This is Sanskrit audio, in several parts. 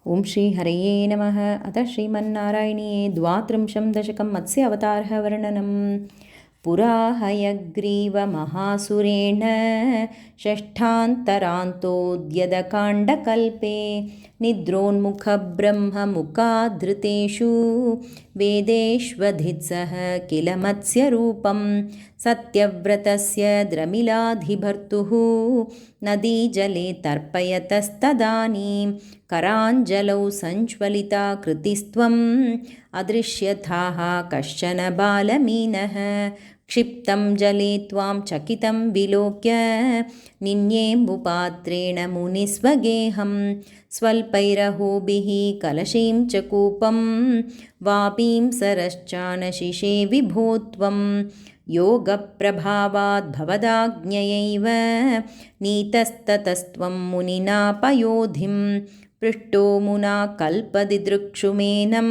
ఓం శ్రీ హరయే నమః. అత శ్రీమన్నారాయణీయే ద్వాత్రింశం దశకం మత్స్య అవతారः వర్ణనం. పురా హయగ్రీవమహాసురేణ షష్ఠాంతరాంతోద్యతకాండకల్పే నిద్రోన్ముఖబ్రహ్మముఖాధృతేషు వేదేష్వధిత్సః కిల మత్స్యరూపం సత్యవ్రతస్య ద్రమిలాధిభర్తుః నదీజలే తర్పయతస్తదానీం कराञ्जलौ सञ्ज्वलिता कृतिस्त्वम् अदृश्यथाः कश्चन बालमीनः क्षिप्तं जले त्वां चकितं विलोक्य निन्येम्बुपात्रेण मुनिस्वगेहं स्वल्पैरहोभिः कलशीं च कूपं वापीं सरश्चानशिषे विभो त्वं योगप्रभावाद्भवदाज्ञयैव नीतस्ततस्त्वं मुनिना पयोधिं पृष्टो मुना कल्पदिदृक्षुमेनं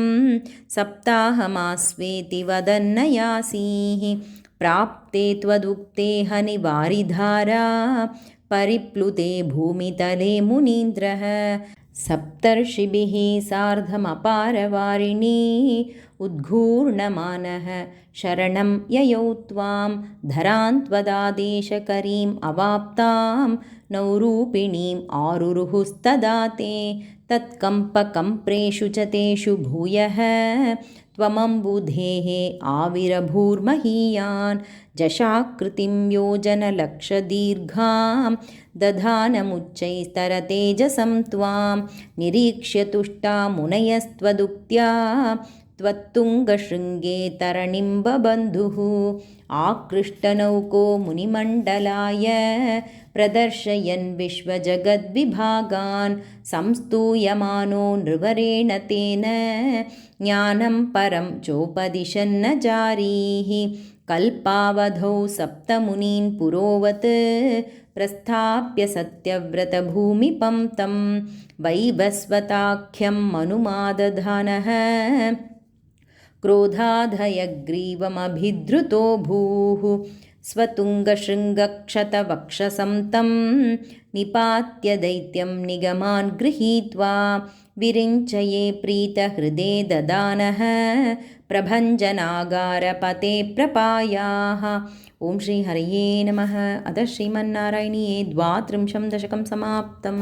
सप्ताहमास्वेति वदन्न यासीः प्राप्ते त्वदुक्ते हनिवारिधारा परिप्लुते भूमितले मुनीन्द्रः सप्तर्षिभिः सार्धमपारवारिणी उद्घूर्णमानः शरणं ययौ त्वां धरान्त्वदादेशकरीम् अवाप्तां नौरूपिणीम् आरुरुहुस्तदा ते तत्कम्पकम्प्रेषु च तेषु भूयः त्वमम्बुधेः आविरभूर्महीयान् जशाकृतिं योजनलक्षदीर्घां दधानमुच्चैस्तरतेजसं त्वां निरीक्ष्य तुष्टा मुनयस्त्वदुक्त्या त्वत्तुङ्गशृङ्गे तरणिम्बबन्धुः आकृष्टनौको मुनिमण्डलाय प्रदर्शयन् विश्वजगद्विभागान् संस्तूयमानो नृवरेण तेन ज्ञानं परं चोपदिशन्न जारीः कल्पावधौ सप्तमुनीन् पुरोवत् प्रस्थाप्य सत्यव्रतभूमिपं तं वैवस्वताख्यं मनुमादधानः क्रोधाधयग्रीवमभिधृतो भूः स्वतुङ्गशृङ्गक्षतवक्षसं तं निपात्य दैत्यं निगमान् गृहीत्वा विरिञ्चये प्रीतहृदे ददानः प्रभञ्जनागारपते प्रपायाः. ఓం శ్రీ హరయే నమః. అత శ్రీమన్నారాయణీయే ద్వాత్రింశం దశకం సమాప్తం.